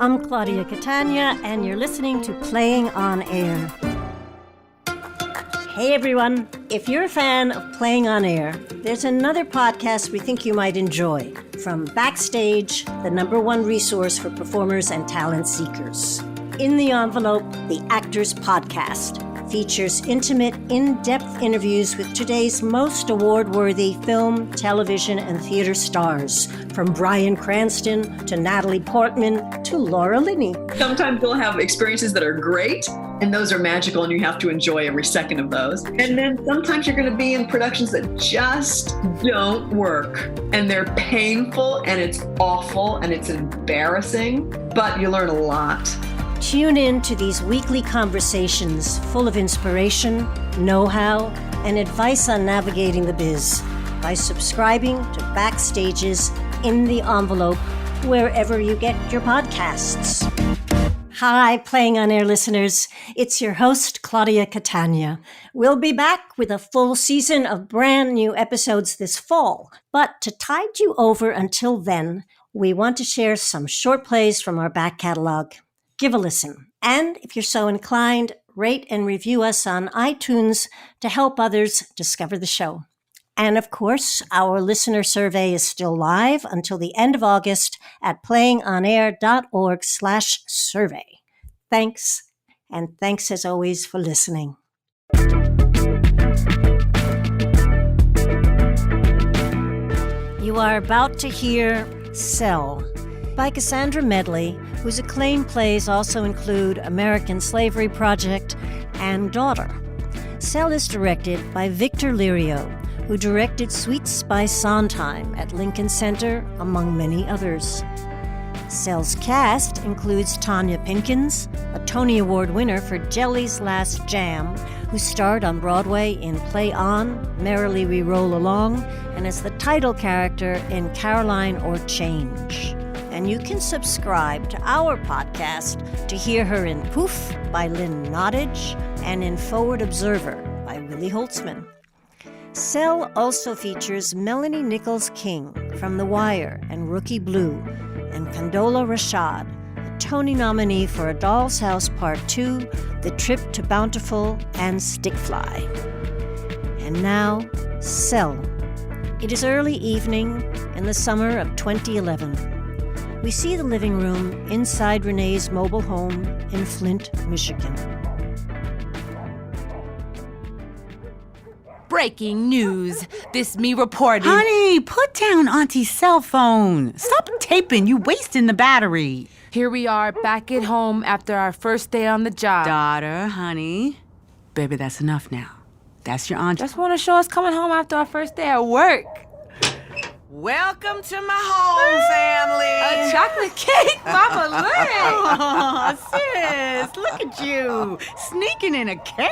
I'm Claudia Catania, and you're listening to Playing on Air. Hey everyone, if you're a fan of Playing on Air, there's another podcast we think you might enjoy. From Backstage, the #1 resource for performers and talent seekers. In the Envelope, the Actors Podcast features intimate, in-depth interviews with today's most award-worthy film, television, and theater stars, from Bryan Cranston to Natalie Portman to Laura Linney. Sometimes you'll have experiences that are great, and those are magical, and you have to enjoy every second of those. And then sometimes you're going to be in productions that just don't work, and they're painful, and it's awful, and it's embarrassing, but you learn a lot. Tune in to these weekly conversations full of inspiration, know-how, and advice on navigating the biz by subscribing to Backstage's In the Envelope wherever you get your podcasts. Hi, Playing on Air listeners. It's your host, Claudia Catania. We'll be back with a full season of brand new episodes this fall. But to tide you over until then, we want to share some short plays from our back catalog. Give a listen. And if you're so inclined, rate and review us on iTunes to help others discover the show. And of course, our listener survey is still live until the end of August at playingonair.org/survey. Thanks, and thanks as always for listening. You are about to hear Cell by Cassandra Medley, whose acclaimed plays also include American Slavery Project and Daughter. Cell is directed by Victor Lirio, who directed Sweet Spice Sondheim at Lincoln Center, among many others. Cell's cast includes Tonya Pinkins, a Tony Award winner for Jelly's Last Jam, who starred on Broadway in Play On, Merrily We Roll Along, and as the title character in Caroline or Change. And you can subscribe to our podcast to hear her in Poof by Lynn Nottage and in Forward Observer by Willie Holtzman. Cell also features Melanie Nicholls-King from The Wire and Rookie Blue, and Condola Rashad, a Tony nominee for A Doll's House Part 2, The Trip to Bountiful, and Stickfly. And now, Cell. It is early evening in the summer of 2011. We see the living room inside Renee's mobile home in Flint, Michigan. Breaking news. This me reporting. Honey, put down Auntie's cell phone. Stop taping. You wasting the battery. Here we are back at home after our first day on the job. Daughter, honey. Baby, that's enough now. That's your auntie. Just want to show us coming home after our first day at work. Welcome to my home, family. A chocolate cake, Mama Lynn. Oh, sis, look at you. Sneaking in a cake.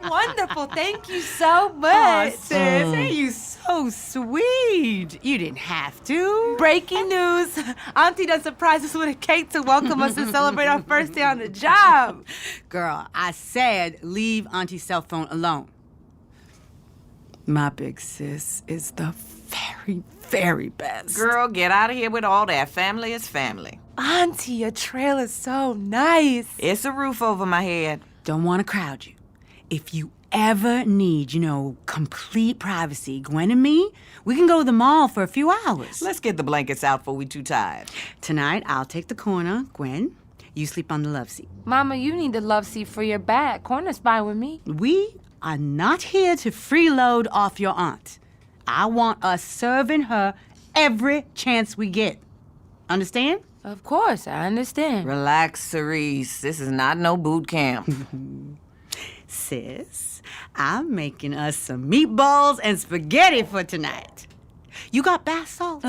Wonderful. Thank you so Oh, much. sis, ain't you so sweet? You didn't have to. Breaking news. Auntie done surprised us with a cake to welcome us and celebrate our first day on the job. Girl, I said leave Auntie's cell phone alone. My big sis is the very, very best. Girl, get out of here with all that. Family is family. Auntie, your trail is so nice. It's a roof over my head. Don't want to crowd you. If you ever need, complete privacy, Gwen and me, we can go to the mall for a few hours. Let's get the blankets out before we too tired. Tonight, I'll take the corner. Gwen, you sleep on the love seat. Mama, you need the love seat for your back. Corner's fine with me. We are not here to freeload off your aunt. I want us serving her every chance we get. Understand? Of course, I understand. Relax, Cerise. This is not no boot camp. Sis, I'm making us some meatballs and spaghetti for tonight. You got bath salts?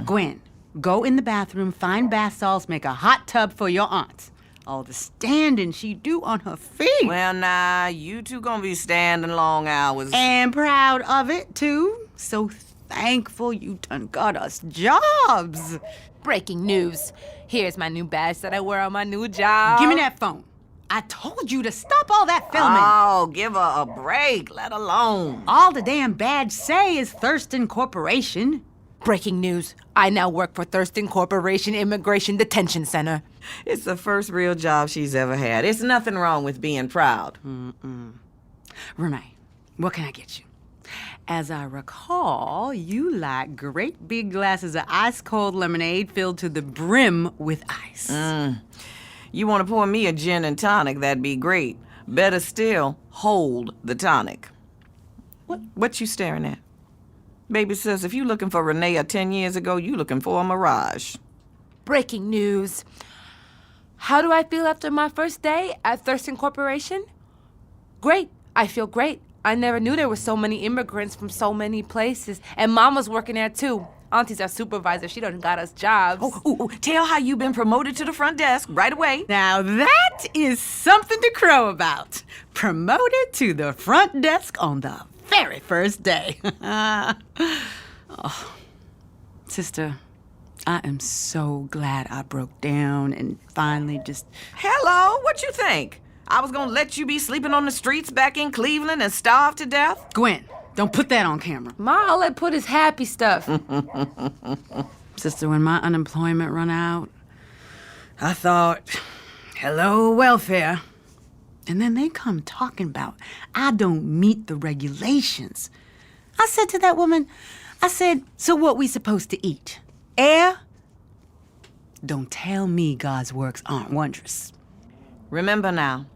Gwen, go in the bathroom, find bath salts, make a hot tub for your aunt. All the standing she do on her feet. Well, nah, you two gonna be standing long hours. And proud of it, too. So thankful you done got us jobs. Breaking news. Here's my new badge that I wear on my new job. Give me that phone. I told you to stop all that filming. Oh, give her a break, let alone. All the damn badge say is Thurston Corporation. Breaking news. I now work for Thurston Corporation Immigration Detention Center. It's the first real job she's ever had. It's nothing wrong with being proud. Renee, what can I get you? As I recall, you like great big glasses of ice-cold lemonade filled to the brim with ice. You want to pour me a gin and tonic, that'd be great. Better still, hold the tonic. What you staring at? Baby says if you looking for Renee 10 years ago, you looking for a mirage. Breaking news. How do I feel after my first day at Thurston Corporation? Great. I feel great. I never knew there were so many immigrants from so many places. And Mama's working there, too. Auntie's our supervisor. She done got us jobs. Tell how you been promoted to the front desk right away. Now that is something to crow about. Promoted to the front desk on the very first day. Sister, I am so glad I broke down and finally just... Hello, what you think? I was gonna let you be sleeping on the streets back in Cleveland and starve to death? Gwen, don't put that on camera. Ma, all I put is happy stuff. Sister, when my unemployment run out, I thought, hello, welfare. And then they come talking about I don't meet the regulations. I said to that woman, so what we supposed to eat? Air? Don't tell me God's works aren't wondrous. Remember now,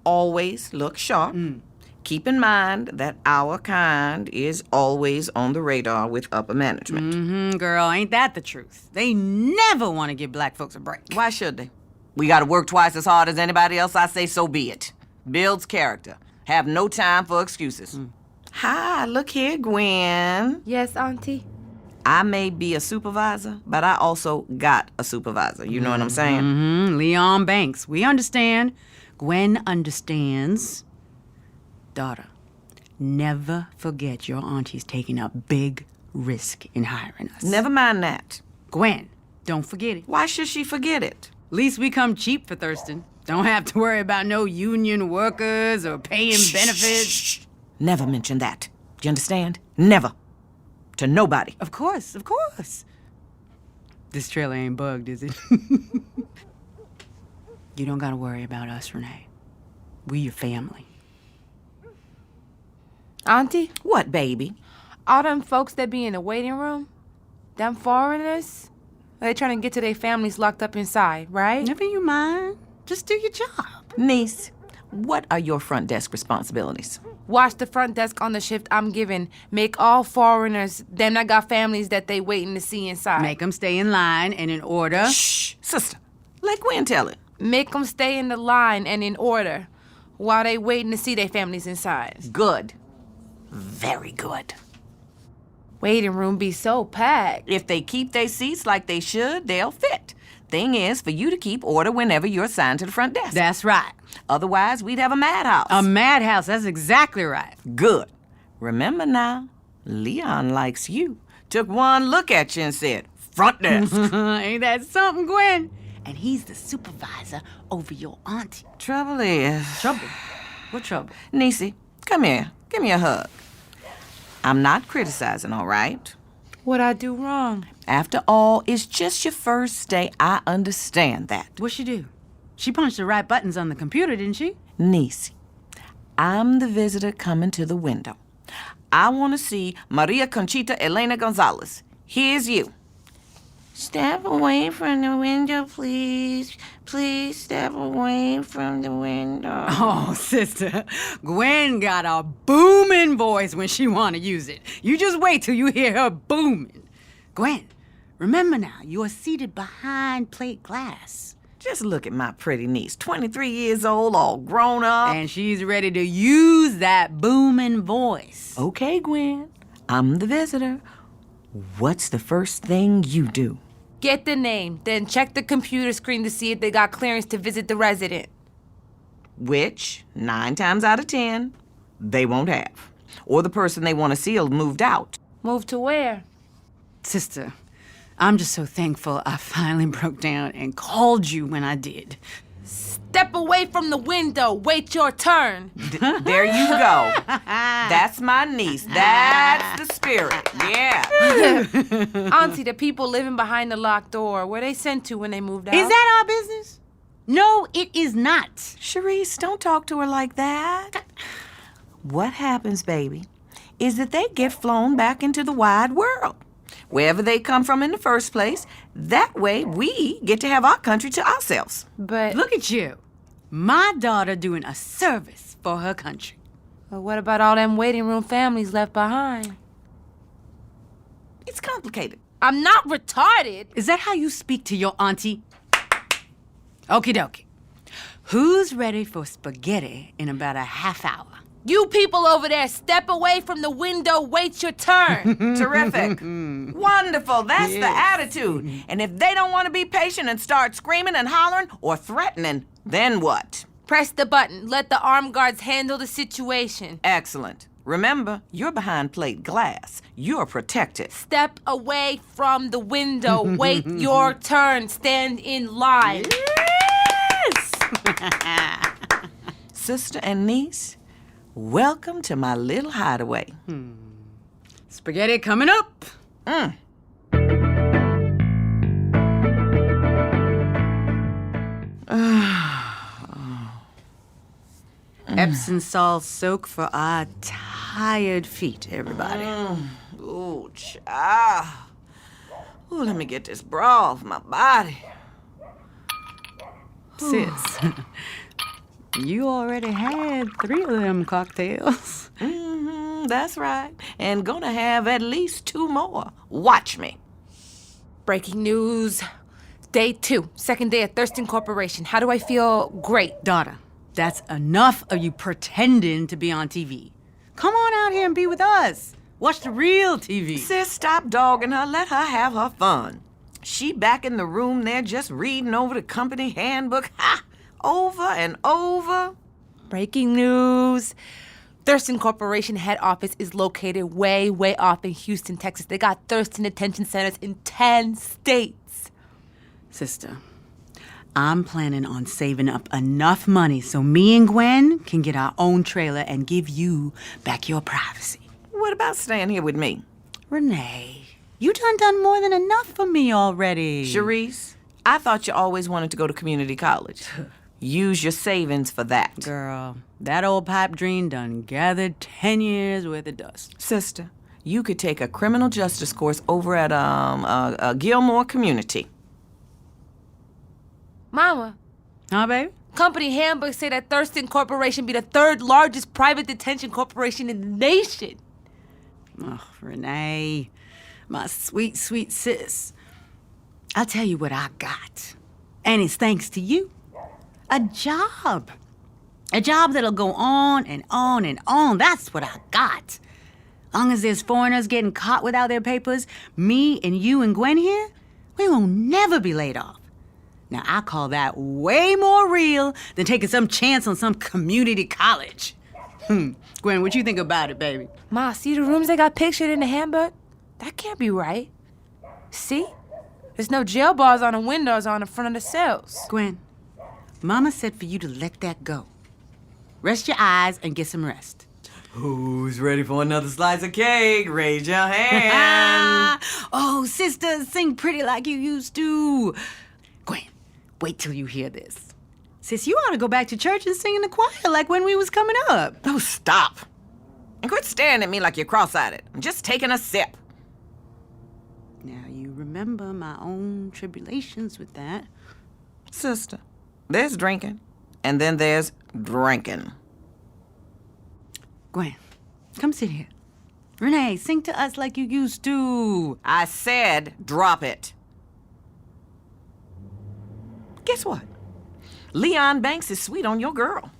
always look sharp. Keep in mind that our kind is always on the radar with upper management. Girl, ain't that the truth? They never want to give black folks a break. Why should they? We gotta work twice as hard as anybody else. I say so be it. Builds character. Have no time for excuses. Hi, look here, Gwen. Yes, Auntie? I may be a supervisor, but I also got a supervisor. You know what I'm saying? Leon Banks, we understand. Gwen understands. Daughter, never forget your auntie's taking a big risk in hiring us. Never mind that. Gwen, don't forget it. Why should she forget it? Least we come cheap for Thurston. Don't have to worry about no union workers or paying benefits. Shh. Never mention that. Do you understand? Never. To nobody. Of course, of course. This trailer ain't bugged, is it? You don't gotta worry about us, Renee. We your family. Auntie? What, baby? All them folks that be in the waiting room, them foreigners, they trying to get to their families locked up inside, right? Never you mind. Just do your job. Niece, what are your front desk responsibilities? Watch the front desk on the shift I'm giving. Make all foreigners, them that got families that they waiting to see inside. Make them stay in line and in order. Shh, sister. Let Gwen tell it. Make them stay in the line and in order while they waiting to see their families inside. Good. Very good. Waiting room be so packed. If they keep their seats like they should, they'll fit. Thing is for you to keep order whenever you're assigned to the front desk. That's right. Otherwise, we'd have a madhouse. A madhouse, that's exactly right. Good. Remember now, Leon likes you. Took one look at you and said, front desk. Ain't that something, Gwen? And he's the supervisor over your auntie. Trouble is... Trouble? What trouble? Niecy, come here. Give me a hug. I'm not criticizing, all right? What I do wrong? After all, it's just your first day. I understand that. What'd she do? She punched the right buttons on the computer, didn't she? Niecy, I'm the visitor coming to the window. I want to see Maria Conchita Elena Gonzalez. Here's you. Step away from the window, please. Please step away from the window. Oh, sister, Gwen got a booming voice when she want to use it. You just wait till you hear her booming. Gwen, remember now, you're seated behind plate glass. Just look at my pretty niece, 23 years old, all grown up. And she's ready to use that booming voice. Okay, Gwen, I'm the visitor. What's the first thing you do? Get the name, then check the computer screen to see if they got clearance to visit the resident. Which, 9 times out of 10, they won't have. Or the person they want to see moved out. Move to where? Sister, I'm just so thankful I finally broke down and called you when I did. Step away from the window. Wait your turn. There you go. That's my niece. That's the spirit. Yeah. Auntie, the people living behind the locked door, where they sent to when they moved out? Is that our business? No, it is not. Charisse, don't talk to her like that. What happens, baby, is that they get flown back into the wide world, wherever they come from in the first place. That way, we get to have our country to ourselves. But Look at you. My daughter doing a service for her country. But what about all them waiting room families left behind? It's complicated. I'm not retarded. Is that how you speak to your auntie? Okie dokie. Who's ready for spaghetti in about a half hour? You people over there, step away from the window, wait your turn. Terrific. Wonderful. That's the attitude. And if they don't want to be patient and start screaming and hollering or threatening, then what? Press the button. Let the armed guards handle the situation. Excellent. Remember, you're behind plate glass. You're protected. Step away from the window. Wait your turn. Stand in line. Yes! Sister and niece, welcome to my little hideaway. Spaghetti coming up. Epsom salt soak for our tired feet, everybody. Ooh, child. Ooh, let me get this bra off my body. Sis, you already had 3 of them cocktails. That's right. And gonna have at least 2 more. Watch me. Breaking news. Day 2, second day at Thurston Corporation. How do I feel? Great. Daughter, that's enough of you pretending to be on TV. Come on out here and be with us. Watch the real TV. Sis, stop dogging her. Let her have her fun. She back in the room there just reading over the company handbook. Ha! Over and over. Breaking news. Thurston Corporation head office is located way, way off in Houston, Texas. They got Thurston detention centers in 10 states. Sister, I'm planning on saving up enough money so me and Gwen can get our own trailer and give you back your privacy. What about staying here with me? Renee, you done more than enough for me already. Charisse, I thought you always wanted to go to community college. Use your savings for that. Girl, that old pipe dream done gathered 10 years worth of dust. Sister, you could take a criminal justice course over at Gilmore Community. Mama, Huh, baby? company handbook say that Thurston Corporation be the 3rd largest private detention corporation in the nation. Oh, Renee, my sweet, sweet sis. I'll tell you what I got. And it's thanks to you. A job. A job that'll go on and on and on. That's what I got. Long as there's foreigners getting caught without their papers, me and you and Gwen here, we will never be laid off. Now, I call that way more real than taking some chance on some community college. Gwen, what you think about it, baby? Ma, see the rooms they got pictured in the handbook? That can't be right. See? There's no jail bars on the windows on the front of the cells. Gwen, Mama said for you to let that go. Rest your eyes and get some rest. Who's ready for another slice of cake? Raise your hand. Oh, sister, sing pretty like you used to. Gwen, wait till you hear this. Sis, you ought to go back to church and sing in the choir like when we was coming up. Oh, stop. And quit staring at me like you're cross-eyed. I'm just taking a sip. Now, you remember my own tribulations with that. Sister, there's drinking, and then there's drinking. Gwen, come sit here. Renee, sing to us like you used to. I said drop it. Guess what? Leon Banks is sweet on your girl.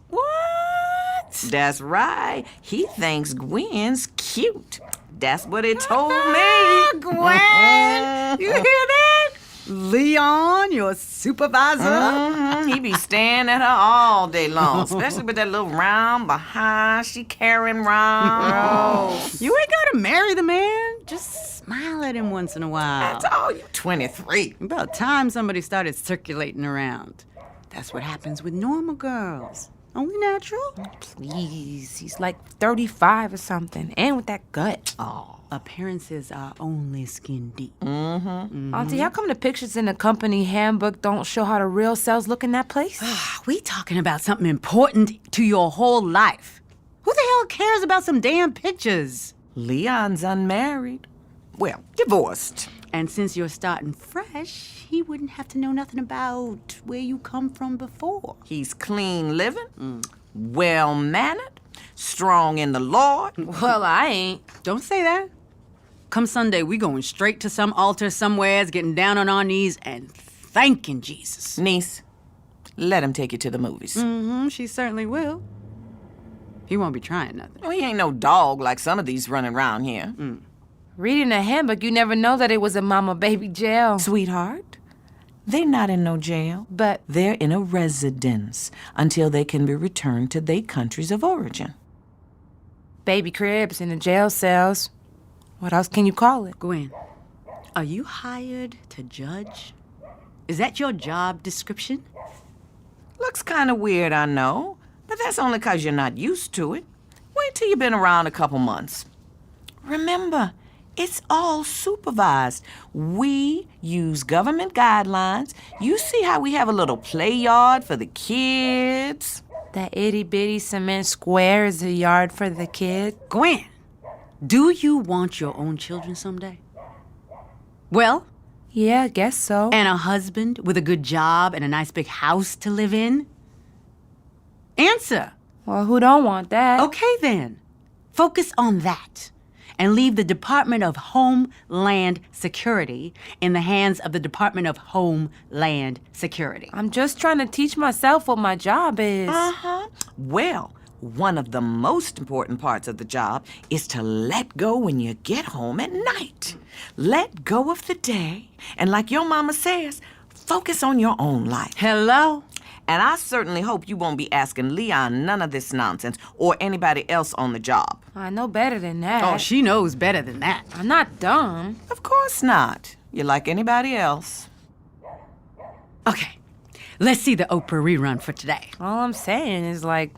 What? That's right. He thinks Gwen's cute. That's what it told me. Gwen, you hear that? Leon, your supervisor. He be staring at her all day long, especially with that little round behind she carrying round. You ain't gotta marry the man. Just smile at him once in a while. That's all. You 23. About time somebody started circulating around. That's what happens with normal girls. Only natural. Please, he's like 35 or something, and with that gut. Oh, appearances are only skin deep. Auntie, how come the pictures in the company handbook don't show how the real selves look in that place? We talking about something important to your whole life. Who the hell cares about some damn pictures? Leon's unmarried. Well, divorced. And since you're starting fresh, he wouldn't have to know nothing about where you come from before. He's clean living, well-mannered, strong in the Lord. Well, I ain't. Don't say that. Come Sunday, we going straight to some altar somewheres, getting down on our knees and thanking Jesus. Niece, let him take you to the movies. She certainly will. He won't be trying nothing. Well, he ain't no dog like some of these running around here. Reading the handbook, you never know that it was a mama-baby jail. Sweetheart, they're not in no jail. But They're in a residence until they can be returned to their countries of origin. baby cribs in the jail cells. What else can you call it? Gwen, are you hired to judge? Is that your job description? Looks kind of weird, I know, but that's only 'cause you're not used to it. Wait till you've been around a couple months. Remember, it's all supervised. We use government guidelines. You see how we have a little play yard for the kids? That itty-bitty cement square is a yard for the kid. Gwen, do you want your own children someday? Well, Yeah, I guess so. and a husband with a good job and a nice big house to live in? Answer. Well, who don't want that? Okay, then. Focus on that and leave the Department of Homeland Security in the hands of the Department of Homeland Security. I'm just trying to teach myself what my job is. Well, one of the most important parts of the job is to let go when you get home at night. Let go of the day, and like your mama says, focus on your own life. Hello? And I certainly hope you won't be asking Leon none of this nonsense or anybody else on the job. I know better than that. Oh, she knows better than that. I'm not dumb. Of course not. You're like anybody else. Okay, let's see the Oprah rerun for today. All I'm saying is like,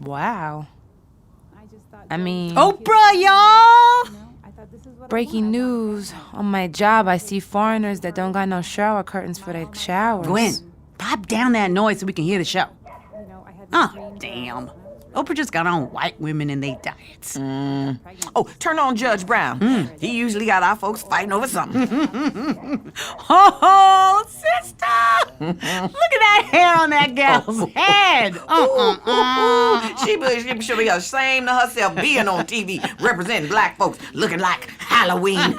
wow. I mean, Oprah, y'all! breaking news. On my job, I see foreigners that don't got no shower curtains for their showers. Gwen, pop down that noise so we can hear the show. Oh, damn. Oprah just got on white women and their diets. Oh, turn on Judge Brown. He usually got our folks fighting over something. Oh, sister! Look at that hair on that gal's head. She should be ashamed of herself being on TV representing black folks looking like Halloween.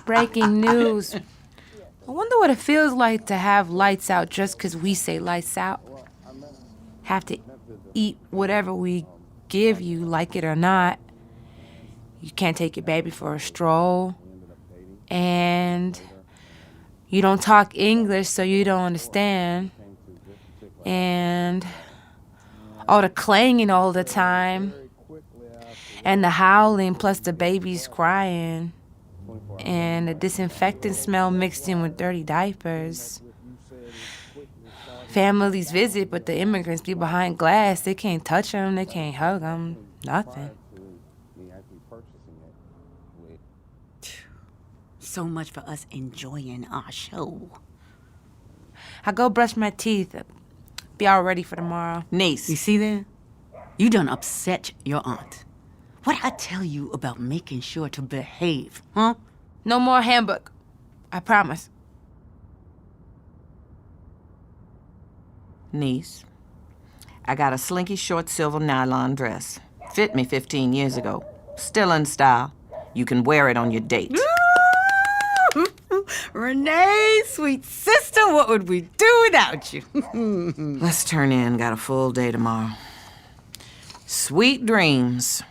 Breaking news. I wonder what it feels like to have lights out just 'cause we say lights out. Have to eat whatever we give you, like it or not. You can't take your baby for a stroll. And you don't talk English, so you don't understand. And all the clanging all the time. And the howling, plus the baby's crying. And the disinfectant smell mixed in with dirty diapers. Families visit, but the immigrants be behind glass. They can't touch them. They can't hug them. Nothing. So much for us enjoying our show. I go brush my teeth. Be all ready for tomorrow. Niece. You see there? You done upset your aunt. What I tell you about making sure to behave, huh? No more handbook. I promise. Niece, I got a slinky short silver nylon dress. Fit me 15 years ago. Still in style. You can wear it on your date. Renee, sweet sister, what would we do without you? Let's turn in. Got a full day tomorrow. Sweet dreams.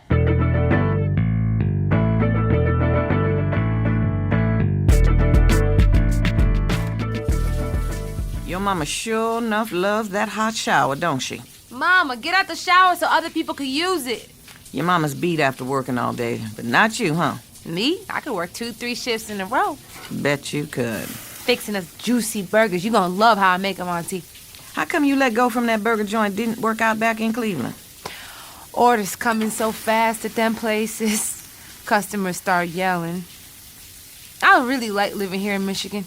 Your mama sure enough loves that hot shower, don't she? Mama, get out the shower so other people can use it. Your mama's beat after working all day, but not you, huh? Me? I could work 2-3 shifts in a row. Bet you could. fixing us juicy burgers. You gonna love how I make them, Auntie. How come you let go from that burger joint didn't work out back in Cleveland? Orders coming so fast at them places. Customers start yelling. I really like living here in Michigan.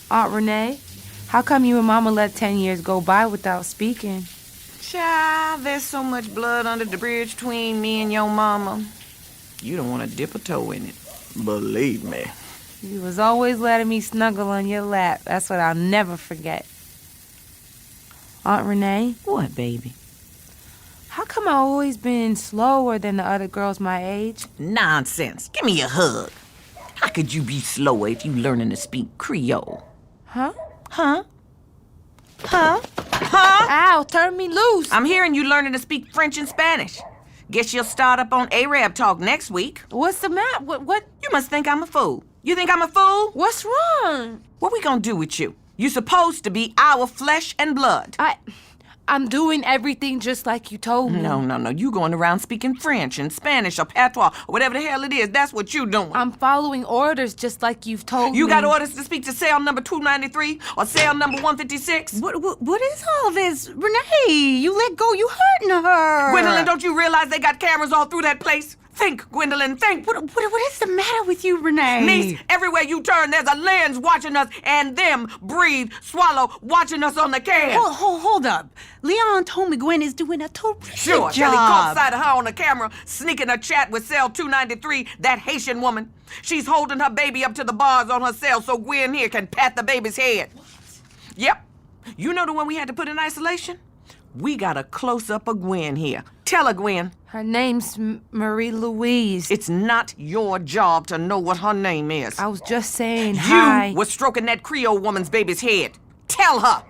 Aunt Renee, how come you and Mama let 10 years go by without speaking? Child, there's so much blood under the bridge between me and your mama. You don't want to dip a toe in it. Believe me. You was always letting me snuggle on your lap. That's what I'll never forget. Aunt Renee? What, baby? How come I always been slower than the other girls my age? Nonsense. Give me a hug. How could you be slower if you learning to speak Creole? Huh? Huh? Huh? Huh? Ow, turn me loose. I'm hearing you learning to speak French and Spanish. Guess you'll start up on Arab talk next week. What's the matter? What? You must think I'm a fool. You think I'm a fool? What's wrong? What we gonna do with you? You supposed to be our flesh and blood. I'm doing everything just like you told me. No. You going around speaking French and Spanish or patois or whatever the hell it is. That's what you doing. I'm following orders just like you've told me. You got orders to speak to cell number 293 or cell number 156? What is all this? Renee, you let go. You hurting her. Gwendolyn, don't you realize they got cameras all through that place? Think, Gwendolyn, think. What is the matter with you, Renee? Niece, everywhere you turn, there's a lens watching us, and them, breathe, swallow, watching us on the cam. Hold up. Leon told me Gwen is doing a terrific Sure, job. till he caught sight of her on the camera, sneaking a chat with cell 293, that Haitian woman. She's holding her baby up to the bars on her cell so Gwen here can pat the baby's head. What? Yep. You know the one we had to put in isolation? We got a close-up of Gwen here. Tell her, Gwen. Her name's Marie Louise. It's not your job to know what her name is. I was just saying hi. You were stroking that Creole woman's baby's head. Tell her.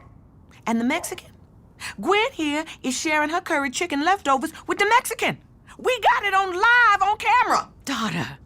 And the Mexican? Gwen here is sharing her curry chicken leftovers with the Mexican. We got it on live on camera. Daughter,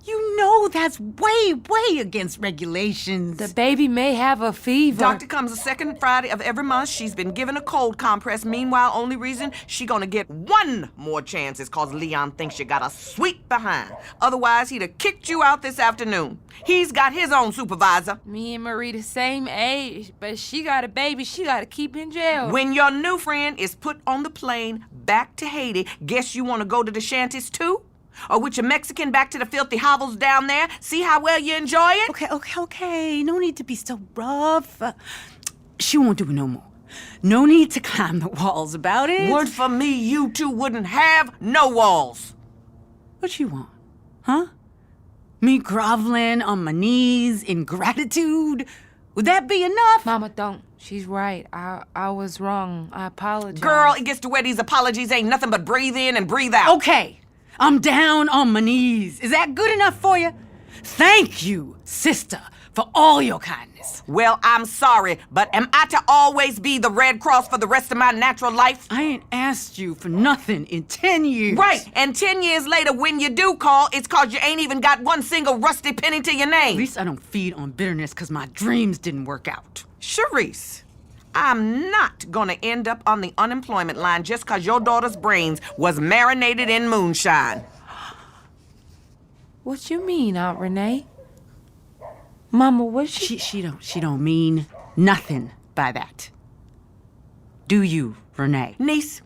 you know that's way against regulations. The baby may have a fever. Doctor comes the second Friday of every month. She's been given a cold compress. Meanwhile, only reason she gonna get one more chance is cause Leon thinks you got a sweet behind. Otherwise, he'd have kicked you out this afternoon. He's got his own supervisor. Me and Marie the same age, but she got a baby she gotta keep in jail. When your new friend is put on the plane back to Haiti, guess you wanna go to the shanties too? Or with your Mexican back to the filthy hovels down there? See how well you enjoy it? Okay. No need to be so rough. She won't do it no more. No need to climb the walls about it. Word for me, you two wouldn't have no walls. What you want? Huh? Me groveling on my knees in gratitude? Would that be enough? Mama, don't. She's right. I was wrong. I apologize. Girl, it gets to where these apologies ain't nothing but breathe in and breathe out. Okay. I'm down on my knees. Is that good enough for you? Thank you, sister, for all your kindness. Well, I'm sorry, but am I to always be the Red Cross for the rest of my natural life? I ain't asked you for nothing in 10 years. Right, and 10 years later, when you do call, it's cause you ain't even got one single rusty penny to your name. At least I don't feed on bitterness because my dreams didn't work out. Charisse, I'm not gonna end up on the unemployment line just cause your daughter's brains was marinated in moonshine. What you mean, Aunt Renee? Mama, what She don't mean nothing by that. Do you, Renee? Niece,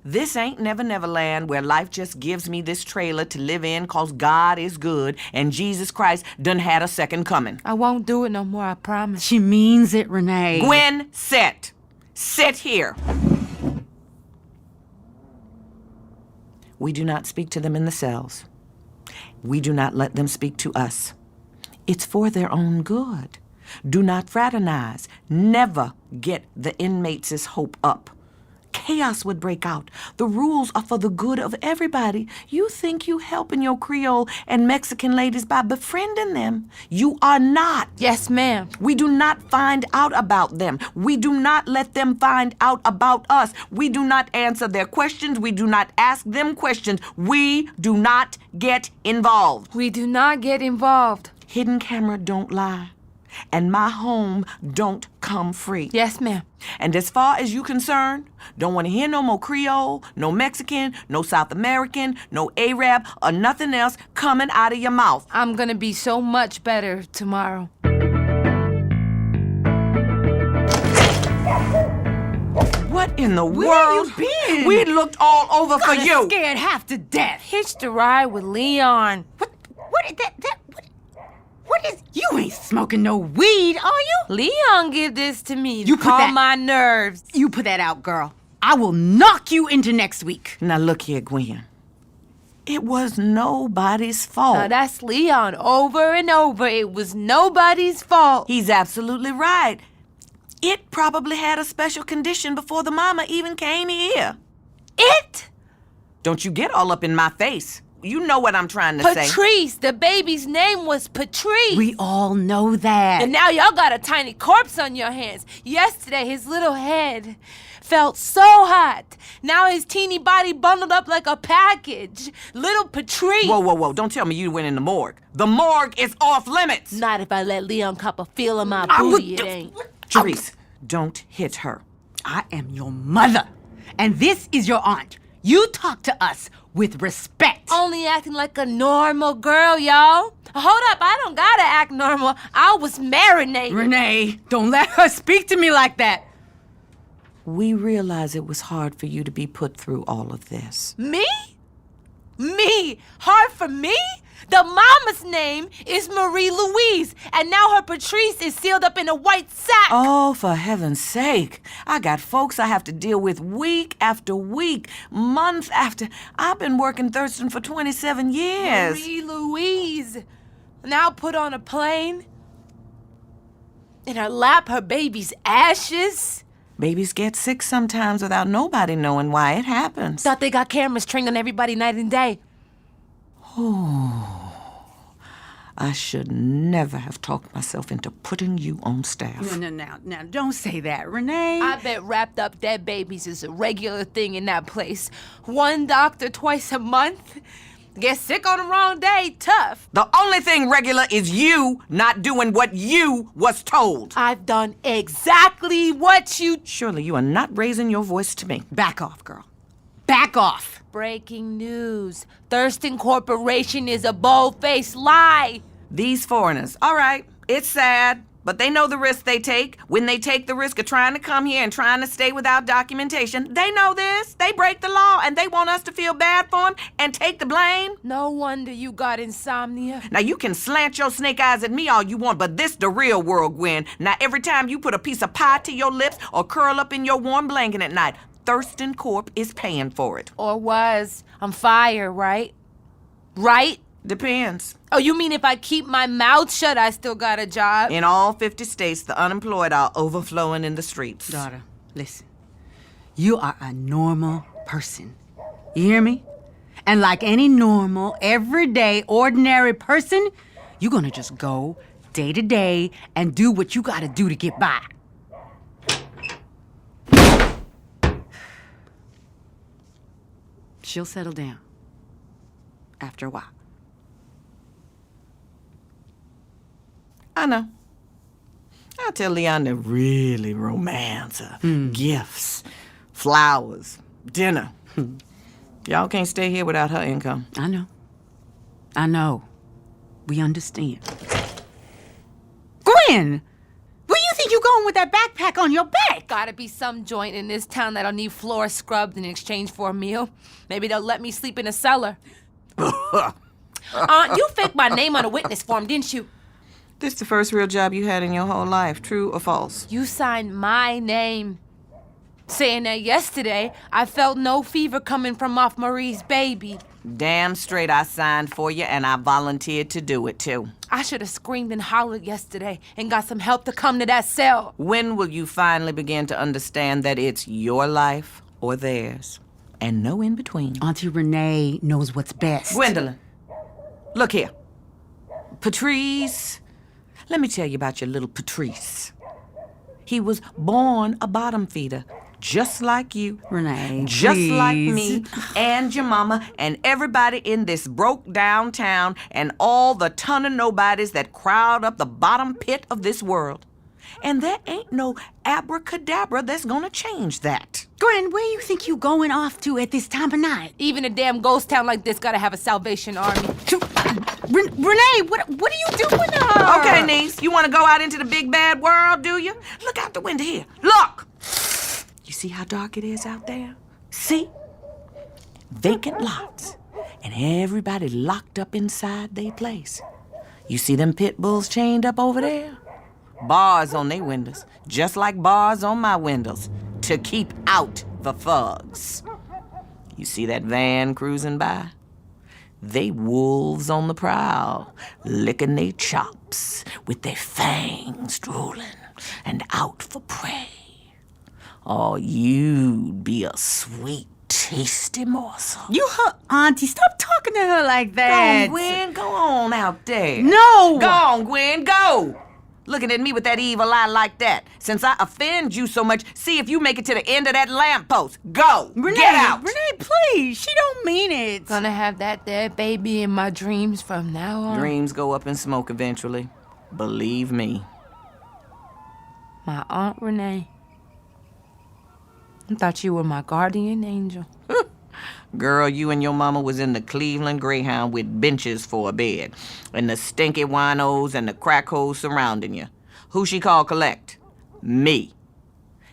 this ain't Never Never Land where life just gives me this trailer to live in cause God is good and Jesus Christ done had a second coming. I won't do it no more, I promise. She means it, Renee. Gwen, sit. Sit here. We do not speak to them in the cells. We do not let them speak to us. It's for their own good. Do not fraternize. Never get the inmates' hope up. Chaos would break out. The rules are for the good of everybody. You think you helping your Creole and Mexican ladies by befriending them. You are not. Yes, ma'am. We do not find out about them. We do not let them find out about us. We do not answer their questions. We do not ask them questions. We do not get involved. We do not get involved. Hidden camera don't lie. And my home don't come free. Yes, ma'am. And as far as you concerned, don't want to hear no more Creole, no Mexican, no South American, no Arab, or nothing else coming out of your mouth. I'm gonna be so much better tomorrow. What in the Where world? you been? We looked all over for you. Scared half to death. Hitched a ride with Leon. What is that? What is? You ain't smoking no weed, are you? Leon give this to me to You put calm that- my nerves. You put that out, girl. I will knock you into next week. Now look here, Gwen. It was nobody's fault. Now that's Leon over and over. It was nobody's fault. He's absolutely right. It probably had a special condition before the mama even came here. It? Don't you get all up in my face. You know what I'm trying to say. Patrice. The baby's name was Patrice. We all know that. And now y'all got a tiny corpse on your hands. Yesterday, his little head felt so hot. Now his teeny body bundled up like a package. Little Patrice. Whoa. Don't tell me you went in the morgue. The morgue is off limits. Not if I let Leon cop a feel of my I would booty, it ain't. Therese, don't hit her. I am your mother, and this is your aunt. You talk to us with respect. Only acting like a normal girl, y'all. Hold up, I don't gotta act normal. I was marinated. Renee, don't let her speak to me like that. We realize it was hard for you to be put through all of this. Me? Me? Hard for me? The mama's name is Marie Louise, and now her Patrice is sealed up in a white sack. Oh, for heaven's sake. I got folks I have to deal with week after week, month after. I've been working Thurston for 27 years. Marie Louise. Now put on a plane. In her lap, her baby's ashes. Babies get sick sometimes without nobody knowing why it happens. Thought they got cameras trained on everybody night and day. I should never have talked myself into putting you on staff. Now, don't say that, Renee. I bet wrapped up dead babies is a regular thing in that place. One doctor twice a month. Get sick on the wrong day, tough. The only thing regular is you not doing what you was told. I've done exactly what you... Surely you are not raising your voice to me. Back off, girl. Back off. Breaking news. Thurston Corporation is a bold-faced lie. These foreigners, all right, it's sad, but they know the risk they take. When they take the risk of trying to come here and trying to stay without documentation, they know this. They break the law, and they want us to feel bad for them and take the blame. No wonder you got insomnia. Now, you can slant your snake eyes at me all you want, but this the real world, Gwen. Now, every time you put a piece of pie to your lips or curl up in your warm blanket at night, Thurston Corp is paying for it. Or was. I'm fired, right? Right? Depends. Oh, you mean if I keep my mouth shut, I still got a job? In all 50 states, the unemployed are overflowing in the streets. Daughter, listen. You are a normal person. You hear me? And like any normal, everyday, ordinary person, you're gonna just go day to day and do what you gotta do to get by. She'll settle down after a while. I know. I'll tell Leon to really romance her. Gifts, flowers, dinner. Y'all can't stay here without her income. I know. We understand. Gwen! Where you think you going with that backpack on your back? Gotta be some joint in this town that'll need floors scrubbed in exchange for a meal. Maybe they'll let me sleep in a cellar. Aunt, you faked my name on a witness form, didn't you? This the first real job you had in your whole life, true or false? You signed my name. Saying that yesterday, I felt no fever coming from off Marie's baby. Damn straight I signed for you, and I volunteered to do it, too. I should have screamed and hollered yesterday and got some help to come to that cell. When will you finally begin to understand that it's your life or theirs, and no in between? Auntie Renee knows what's best. Gwendolyn, look here. Patrice, let me tell you about your little Patrice. He was born a bottom feeder, just like you. Renee, Just please. like me and your mama and everybody in this broke down town and all the ton of nobodies that crowd up the bottom pit of this world. And there ain't no abracadabra that's gonna change that. Gwen, where you think you going off to at this time of night? Even a damn ghost town like this gotta have a Salvation Army. Renee, what are you doing to her? Okay, niece, you wanna go out into the big bad world, do you? Look out the window here. Look! You see how dark it is out there? See? Vacant lots. And everybody locked up inside their place. You see them pit bulls chained up over there? Bars on their windows, just like bars on my windows, to keep out the thugs. You see that van cruising by? They wolves on the prowl, licking their chops with their fangs drooling and out for prey. Oh, you'd be a sweet, tasty morsel. You her auntie. Stop talking to her like Go on, that. Gwen, go on out there. No! Go on, Gwen, go! Looking at me with that evil eye like that. Since I offend you so much, see if you make it to the end of that lamppost. Go! Renee, Get out! Renee, please. She don't mean it. Gonna have that there baby in my dreams from now on. Dreams go up in smoke eventually. Believe me. My Aunt Renee. I thought you were my guardian angel. Girl, you and your mama was in the Cleveland Greyhound with benches for a bed, and the stinky winos and the crack holes surrounding you. Who she call collect? Me.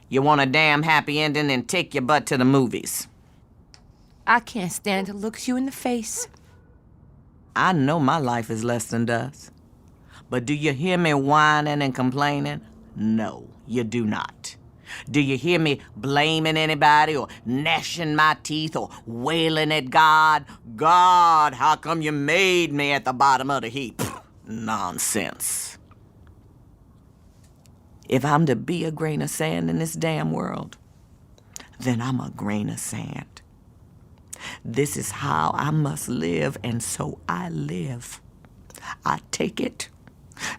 You want a damn happy ending, then take your butt to the movies. I can't stand to look you in the face. I know my life is less than dust. But do you hear me whining and complaining? No, you do not. Do you hear me blaming anybody or gnashing my teeth or wailing at God? God, how come you made me at the bottom of the heap? Nonsense. If I'm to be a grain of sand in this damn world, then I'm a grain of sand. This is how I must live, and so I live. I take it.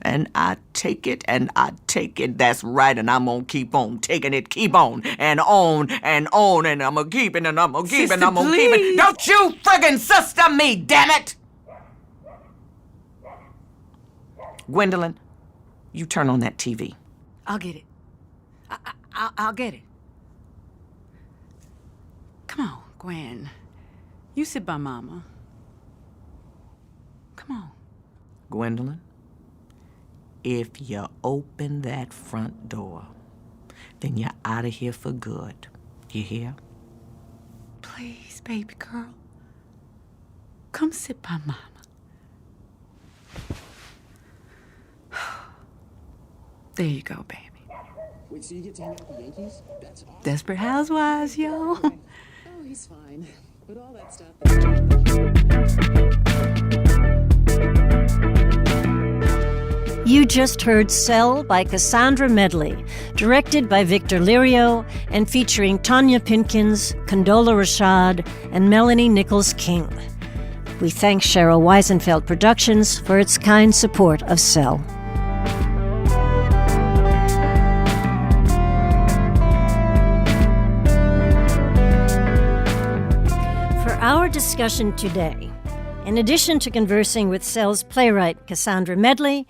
And I take it, and I take it. That's right, and I'm gonna keep on taking it, keep on, and I'm gonna keep it, and I'm gonna keep it, and I'm gonna keep it. Don't you friggin' sister me, damn it! Gwendolyn, you turn on that TV. I'll get it. I'll get it. Come on, Gwen. You sit by Mama. Come on. Gwendolyn, if you open that front door, then you're out of here for good. You hear? Please, baby girl. Come sit by Mama. There you go, baby. Wait, so you get to hang out with the Yankees? That's awesome. Desperate Housewives, yo. Oh, he's fine. But all that stuff. You just heard Cell by Cassandra Medley, directed by Victor Lirio and featuring Tonya Pinkins, Condola Rashad, and Melanie Nicholls-King. We thank Cheryl Wiesenfeld Productions for its kind support of Cell. For our discussion today, in addition to conversing with Cell's playwright Cassandra Medley,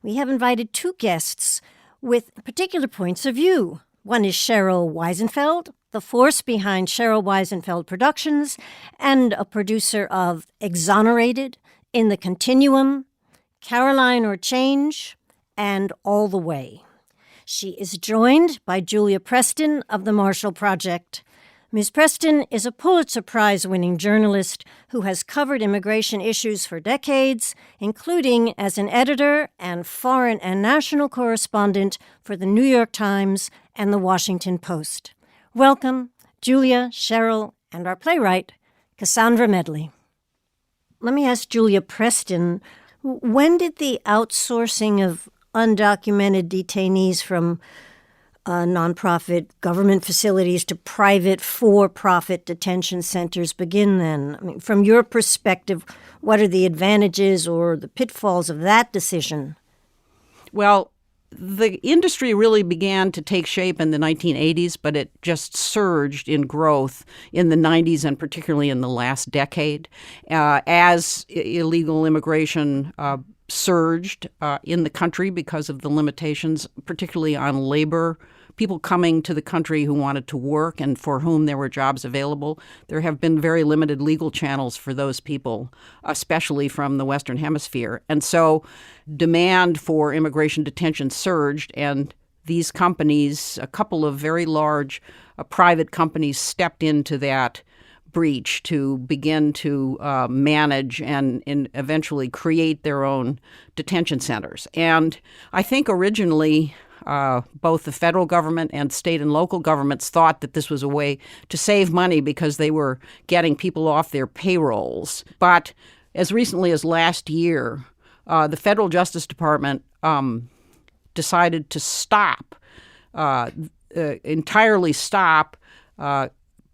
we have invited two guests with particular points of view. One is Cheryl Wiesenfeld, the force behind Cheryl Wiesenfeld Productions and a producer of Exonerated, In the Continuum, Caroline or Change, and All the Way. She is joined by Julia Preston of the Marshall Project. Ms. Preston is a Pulitzer Prize-winning journalist who has covered immigration issues for decades, including as an editor and foreign and national correspondent for the New York Times and the Washington Post. Welcome, Julia, Cheryl, and our playwright, Cassandra Medley. Let me ask Julia Preston, when did the outsourcing of undocumented detainees from nonprofit government facilities to private for-profit detention centers begin then? I mean, from your perspective, what are the advantages or the pitfalls of that decision? Well, the industry really began to take shape in the 1980s, but it just surged in growth in the 90s and particularly in the last decade as illegal immigration surged in the country because of the limitations, particularly on labor, people coming to the country who wanted to work and for whom there were jobs available. There have been very limited legal channels for those people, especially from the Western Hemisphere. And so demand for immigration detention surged, and these companies, a couple of very large private companies stepped into that breach to begin to manage and eventually create their own detention centers. And I think originally both the federal government and state and local governments thought that this was a way to save money because they were getting people off their payrolls. But as recently as last year, the federal Justice Department decided to entirely stop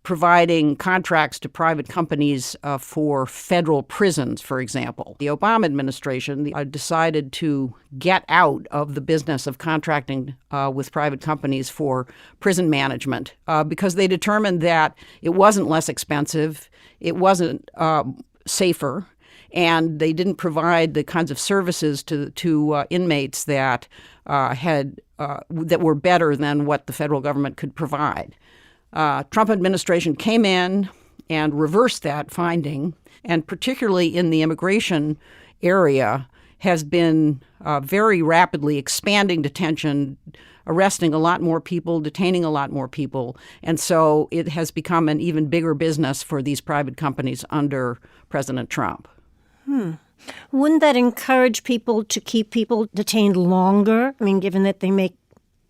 providing contracts to private companies for federal prisons, for example. The Obama administration decided to get out of the business of contracting with private companies for prison management because they determined that it wasn't less expensive, it wasn't safer, and they didn't provide the kinds of services to inmates that were better than what the federal government could provide. Trump administration came in and reversed that finding, and particularly in the immigration area, has been very rapidly expanding detention, arresting a lot more people, detaining a lot more people. And so it has become an even bigger business for these private companies under President Trump. Wouldn't that encourage people to keep people detained longer? I mean, given that they make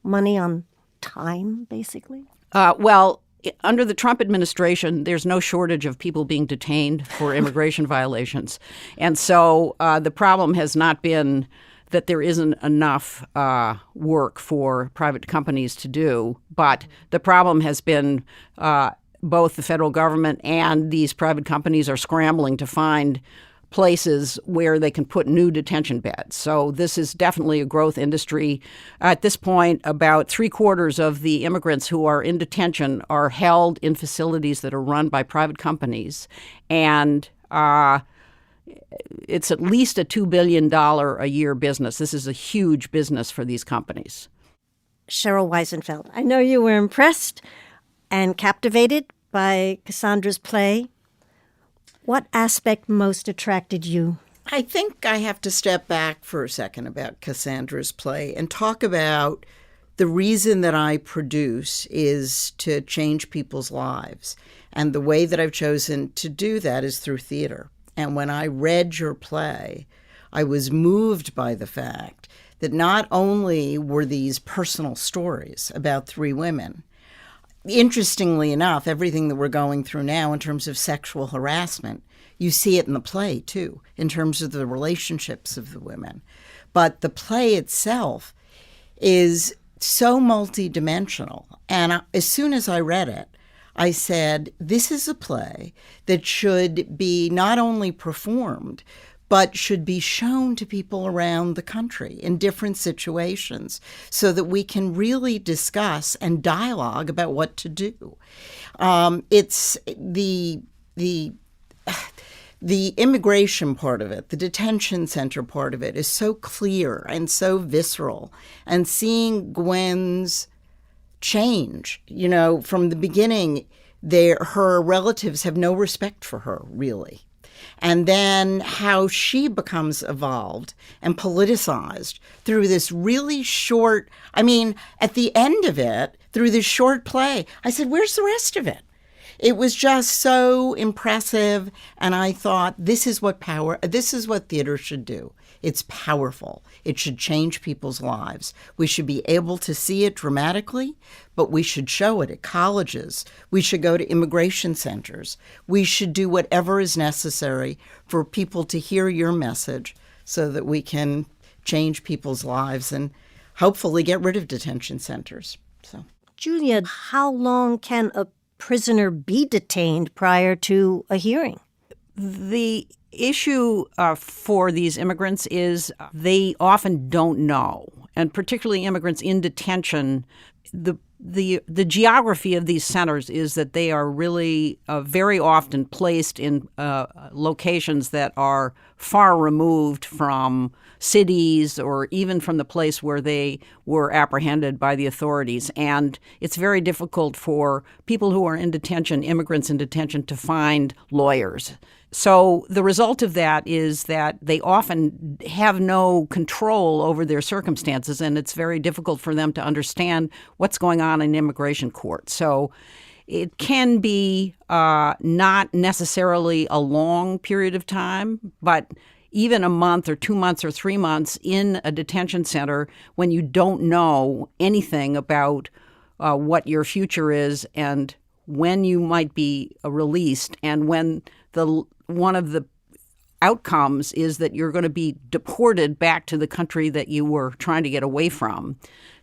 money on time, basically? Well, under the Trump administration, there's no shortage of people being detained for immigration violations. And so the problem has not been that there isn't enough work for private companies to do, but the problem has been both the federal government and these private companies are scrambling to find places where they can put new detention beds. So this is definitely a growth industry. At this point, about 3/4 of the immigrants who are in detention are held in facilities that are run by private companies. And it's at least a $2 billion a year business. This is a huge business for these companies. Cheryl Wiesenfeld, I know you were impressed and captivated by Cassandra's play. What aspect most attracted you? I think I have to step back for a second about Cassandra's play and talk about the reason that I produce is to change people's lives. And the way that I've chosen to do that is through theater. And when I read your play, I was moved by the fact that not only were these personal stories about three women, interestingly enough, everything that we're going through now in terms of sexual harassment, you see it in the play, too, in terms of the relationships of the women. But the play itself is so multidimensional. And as soon as I read it, I said, this is a play that should be not only performed, but should be shown to people around the country in different situations so that we can really discuss and dialogue about what to do. It's the immigration part of it, the detention center part of it is so clear and so visceral. And seeing Gwen's change, from the beginning, her relatives have no respect for her, really. And then how she becomes evolved and politicized through this really short, at the end of it, through this short play, I said, where's the rest of it? It was just so impressive, and I thought, this is what theater should do. It's powerful. It should change people's lives. We should be able to see it dramatically, but we should show it at colleges. We should go to immigration centers. We should do whatever is necessary for people to hear your message so that we can change people's lives and hopefully get rid of detention centers. So, Julia, how long can a prisoner be detained prior to a hearing? The issue for these immigrants is they often don't know, and particularly immigrants in detention, the geography of these centers is that they are really very often placed in locations that are far removed from cities or even from the place where they were apprehended by the authorities. And it's very difficult for people who are in detention, immigrants in detention, to find lawyers. So the result of that is that they often have no control over their circumstances, and it's very difficult for them to understand what's going on in immigration court. So it can be not necessarily a long period of time, but even a month or 2 months or 3 months in a detention center when you don't know anything about what your future is and when you might be released, and when one of the outcomes is that you're going to be deported back to the country that you were trying to get away from.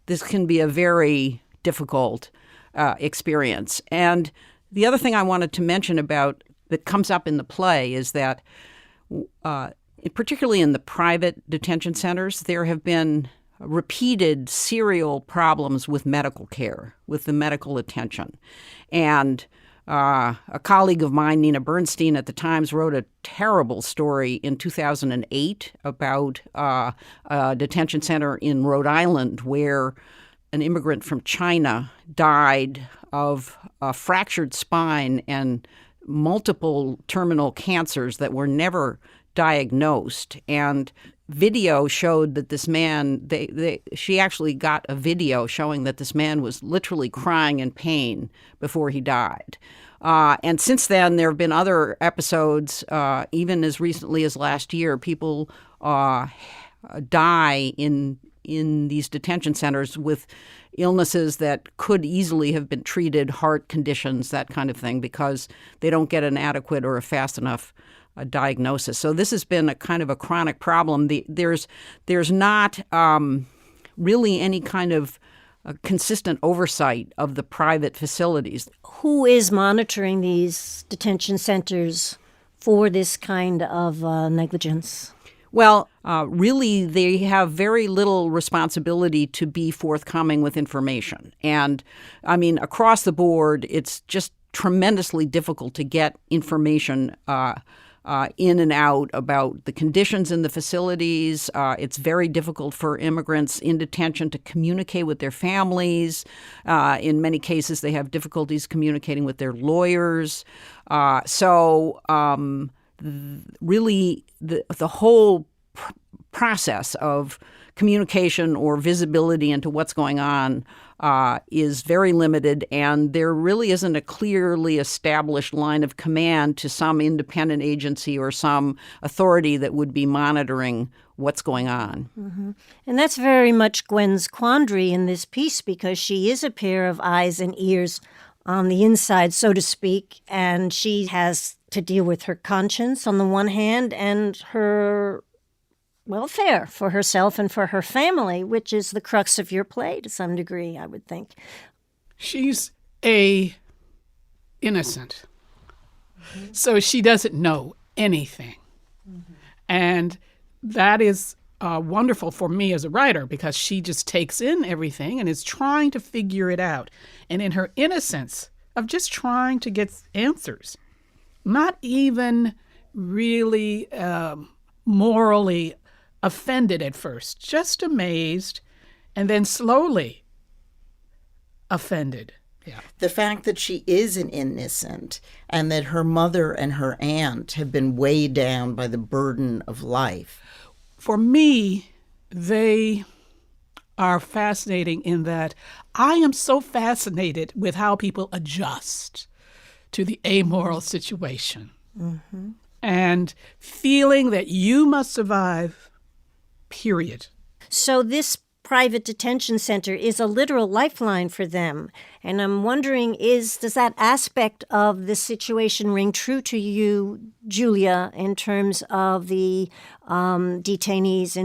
This can be a very difficult experience. And the other thing I wanted to mention about that comes up in the play is that particularly in the private detention centers, there have been repeated serial problems with medical care, with the medical attention. And a colleague of mine, Nina Bernstein, at the Times, wrote a terrible story in 2008 about a detention center in Rhode Island where an immigrant from China died of a fractured spine and multiple terminal cancers that were never diagnosed. And video showed that this man, she actually got a video showing that this man was literally crying in pain before he died. And since then, there have been other episodes, even as recently as last year, people die in these detention centers with illnesses that could easily have been treated, heart conditions, that kind of thing, because they don't get an adequate or a fast enough diagnosis. So this has been a kind of a chronic problem. There's not really any kind of consistent oversight of the private facilities. Who is monitoring these detention centers for this kind of negligence? Well, really, they have very little responsibility to be forthcoming with information. And, I mean, across the board, it's just tremendously difficult to get information in and out about the conditions in the facilities. It's very difficult for immigrants in detention to communicate with their families. In many cases, they have difficulties communicating with their lawyers. Really, the whole process of communication or visibility into what's going on is very limited, and there really isn't a clearly established line of command to some independent agency or some authority that would be monitoring what's going on. Mm-hmm. And that's very much Gwen's quandary in this piece, because she is a pair of eyes and ears on the inside, so to speak, and she has to deal with her conscience on the one hand and her welfare for herself and for her family, which is the crux of your play to some degree, I would think. She's a innocent. Mm-hmm. So she doesn't know anything. Mm-hmm. And that is wonderful for me as a writer, because she just takes in everything and is trying to figure it out. And in her innocence of just trying to get answers, not even really morally offended at first, just amazed, and then slowly offended. Yeah. The fact that she is an innocent and that her mother and her aunt have been weighed down by the burden of life. For me, they are fascinating in that I am so fascinated with how people adjust to the amoral situation. Mm-hmm. And feeling that you must survive, period. So this private detention center is a literal lifeline for them. And I'm wondering, does that aspect of the situation ring true to you, Julia, in terms of the detainees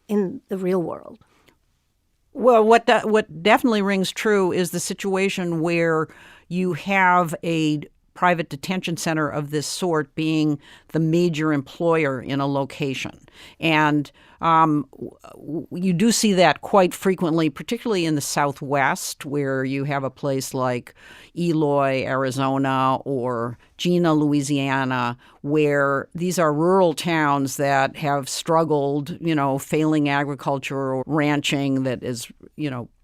in the real world? Well, what definitely rings true is the situation where you have a private detention center of this sort being the major employer in a location. And you do see that quite frequently, particularly in the Southwest, where you have a place like Eloy, Arizona, or Gina, Louisiana, where these are rural towns that have struggled, failing agriculture or ranching that is,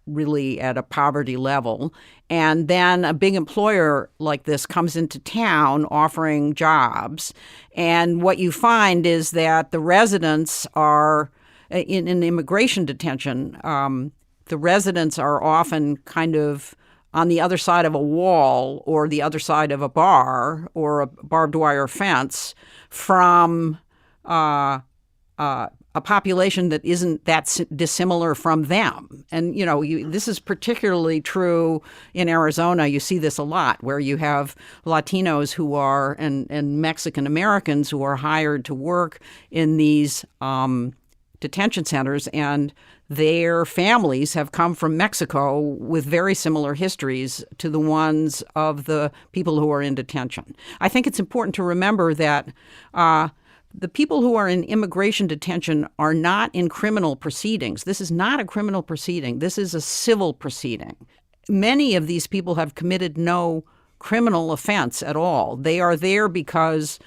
really at a poverty level. And then a big employer like this comes into town offering jobs. And what you find is that the residents are, in immigration detention, the residents are often kind of on the other side of a wall or the other side of a bar or a barbed wire fence from a population that isn't that dissimilar from them. And, this is particularly true in Arizona. You see this a lot, where you have Latinos who are, and Mexican Americans who are hired to work in these detention centers, and their families have come from Mexico with very similar histories to the ones of the people who are in detention. I think it's important to remember that the people who are in immigration detention are not in criminal proceedings. This is not a criminal proceeding. This is a civil proceeding. Many of these people have committed no criminal offense at all. They are there because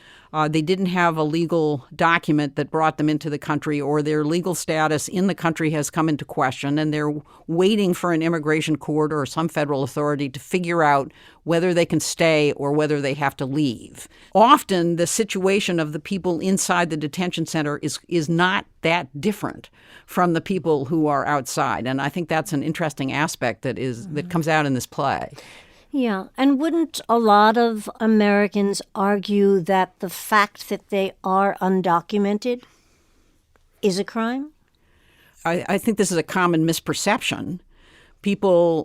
they didn't have a legal document that brought them into the country, or their legal status in the country has come into question, and they're waiting for an immigration court or some federal authority to figure out whether they can stay or whether they have to leave. Often the situation of the people inside the detention center is not that different from the people who are outside. And I think that's an interesting aspect that comes out in this play. Yeah, and wouldn't a lot of Americans argue that the fact that they are undocumented is a crime? I think this is a common misperception.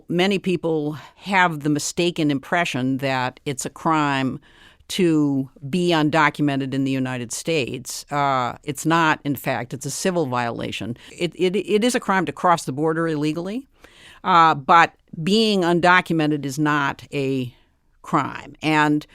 Many people have the mistaken impression that it's a crime to be undocumented in the United States. It's not, in fact. It's a civil violation. It is a crime to cross the border illegally, but being undocumented is not a crime. And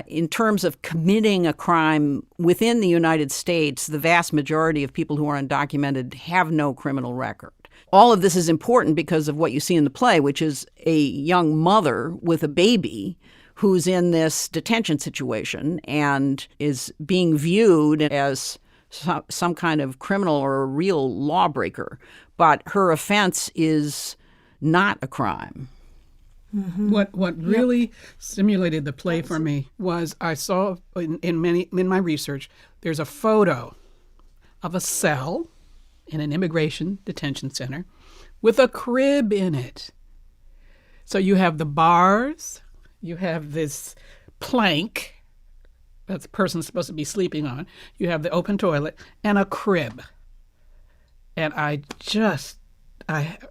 in terms of committing a crime within the United States, the vast majority of people who are undocumented have no criminal record. All of this is important because of what you see in the play, which is a young mother with a baby who's in this detention situation and is being viewed as some kind of criminal or a real lawbreaker. But her offense is not a crime. Mm-hmm. What really stimulated the play for me was I saw in my research, there's a photo of a cell in an immigration detention center with a crib in it. So you have the bars, you have this plank that the person's supposed to be sleeping on, you have the open toilet, and a crib. And I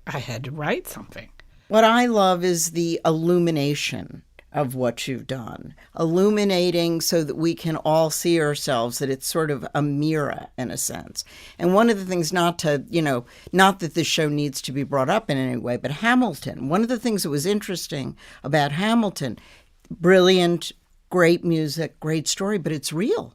had to write something. What I love is the illumination of what you've done, illuminating so that we can all see ourselves, that it's sort of a mirror in a sense. And one of the things, not that this show needs to be brought up in any way, but Hamilton, one of the things that was interesting about Hamilton, brilliant, great music, great story, but it's real.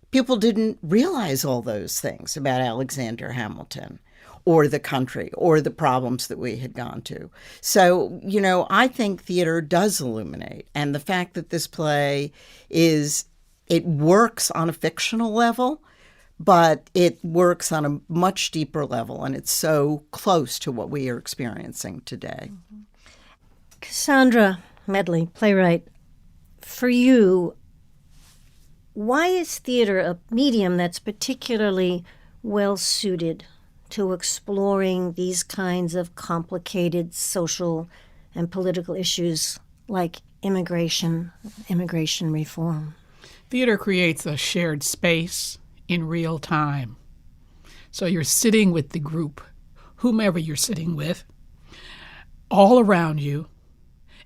People didn't realize all those things about Alexander Hamilton or the country or the problems that we had gone to. So, I think theater does illuminate. And the fact that this play it works on a fictional level, but it works on a much deeper level. And it's so close to what we are experiencing today. Mm-hmm. Cassandra Medley, playwright, for you, why is theater a medium that's particularly well-suited to exploring these kinds of complicated social and political issues like immigration reform? Theater creates a shared space in real time. So you're sitting with the group, whomever you're sitting with, all around you,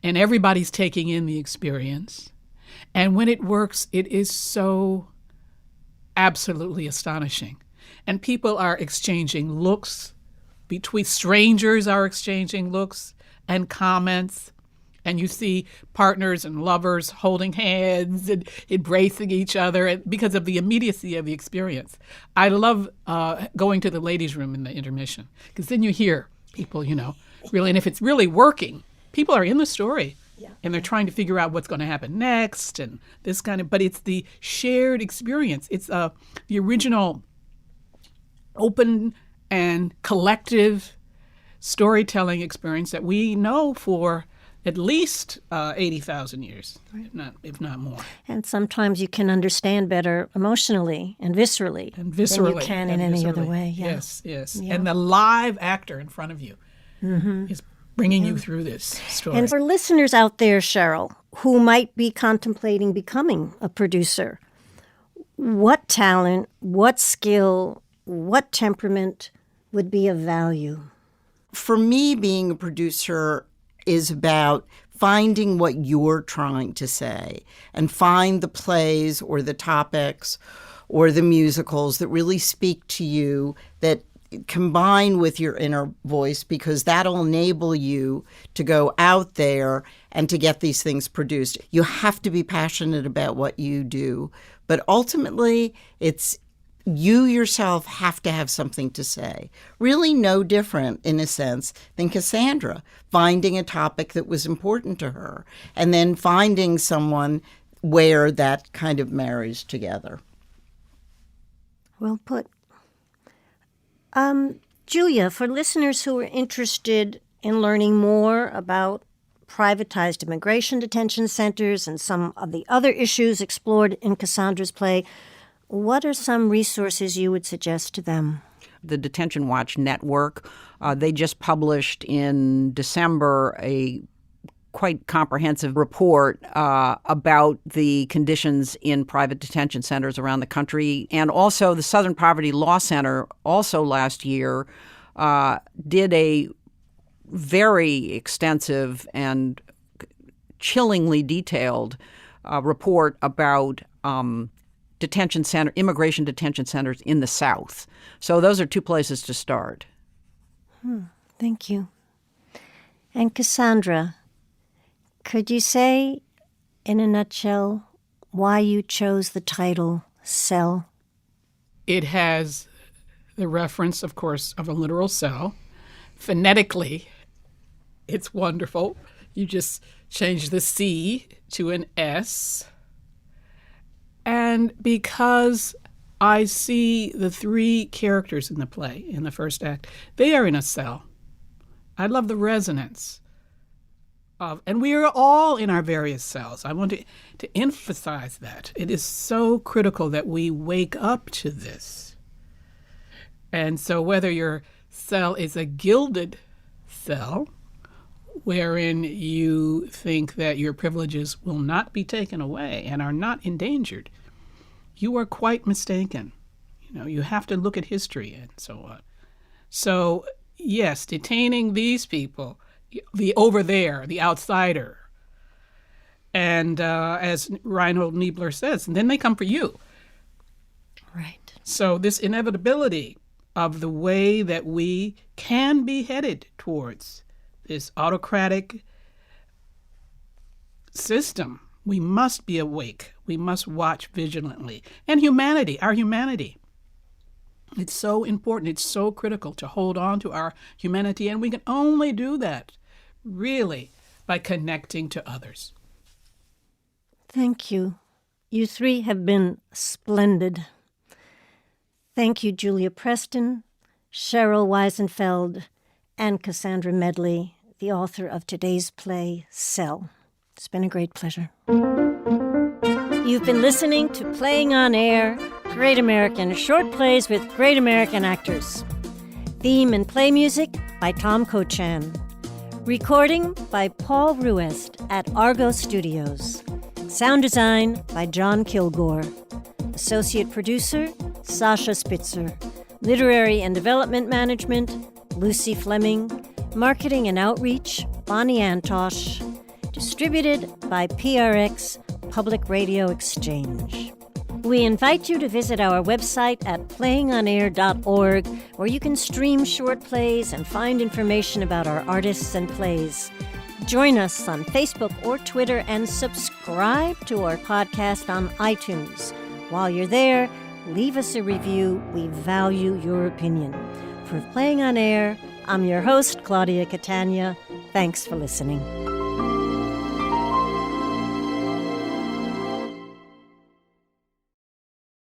and everybody's taking in the experience. And when it works, it is so absolutely astonishing. And people are exchanging looks. Between strangers are exchanging looks and comments. And you see partners and lovers holding hands and embracing each other because of the immediacy of the experience. I love going to the ladies' room in the intermission, because then you hear people, really, and if it's really working, people are in the story. Yeah. And they're trying to figure out what's going to happen next and this kind of, but it's the shared experience. It's the original open and collective storytelling experience that we know for at least 80,000 years, if not more. And sometimes you can understand better emotionally and viscerally, than you can in any other way. Yeah. Yes, yes. Yeah. And the live actor in front of you is bringing you through this story. And for listeners out there, Cheryl, who might be contemplating becoming a producer, what talent, what skill, what temperament would be of value? For me, being a producer is about finding what you're trying to say and find the plays or the topics or the musicals that really speak to you, that combine with your inner voice, because that'll enable you to go out there and to get these things produced. You have to be passionate about what you do, but ultimately it's you yourself have to have something to say. Really no different, in a sense, than Cassandra, finding a topic that was important to her and then finding someone where that kind of marries together. Well put. Julia, for listeners who are interested in learning more about privatized immigration detention centers and some of the other issues explored in Cassandra's play, what are some resources you would suggest to them? The Detention Watch Network, they just published in December a quite comprehensive report about the conditions in private detention centers around the country. And also the Southern Poverty Law Center, also last year, did a very extensive and chillingly detailed report about immigration detention centers in the South. So those are two places to start. Thank you. And Cassandra, could you say, in a nutshell, why you chose the title Cell? It has the reference, of course, of a literal cell. Phonetically, it's wonderful. You just change the C to an S. And because I see the three characters in the play, in the first act, they are in a cell. I love the resonance of, and we are all in our various cells. I want to emphasize that. It is so critical that we wake up to this. And so whether your cell is a gilded cell, wherein you think that your privileges will not be taken away and are not endangered, you are quite mistaken. You have to look at history and so on. So, yes, detaining these people, the over there, the outsider, and as Reinhold Niebuhr says, and then they come for you. Right. So this inevitability of the way that we can be headed towards this autocratic system, we must be awake. We must watch vigilantly. And humanity, our humanity. It's so important. It's so critical to hold on to our humanity. And we can only do that, really, by connecting to others. Thank you. You three have been splendid. Thank you, Julia Preston, Cheryl Wiesenfeld, and Cassandra Medley, the author of today's play, Cell. It's been a great pleasure. You've been listening to Playing on Air, Great American Short Plays with Great American Actors. Theme and play music by Tom Cochan. Recording by Paul Ruest at Argo Studios. Sound design by John Kilgore. Associate producer, Sasha Spitzer. Literary and development management, Lucy Fleming. Marketing and outreach, Bonnie Antosh. Distributed by PRX Public Radio Exchange. We invite you to visit our website at playingonair.org, where you can stream short plays and find information about our artists and plays. Join us on Facebook or Twitter and subscribe to our podcast on iTunes. While you're there, leave us a review. We value your opinion. For Playing on Air, I'm your host, Claudia Catania. Thanks for listening.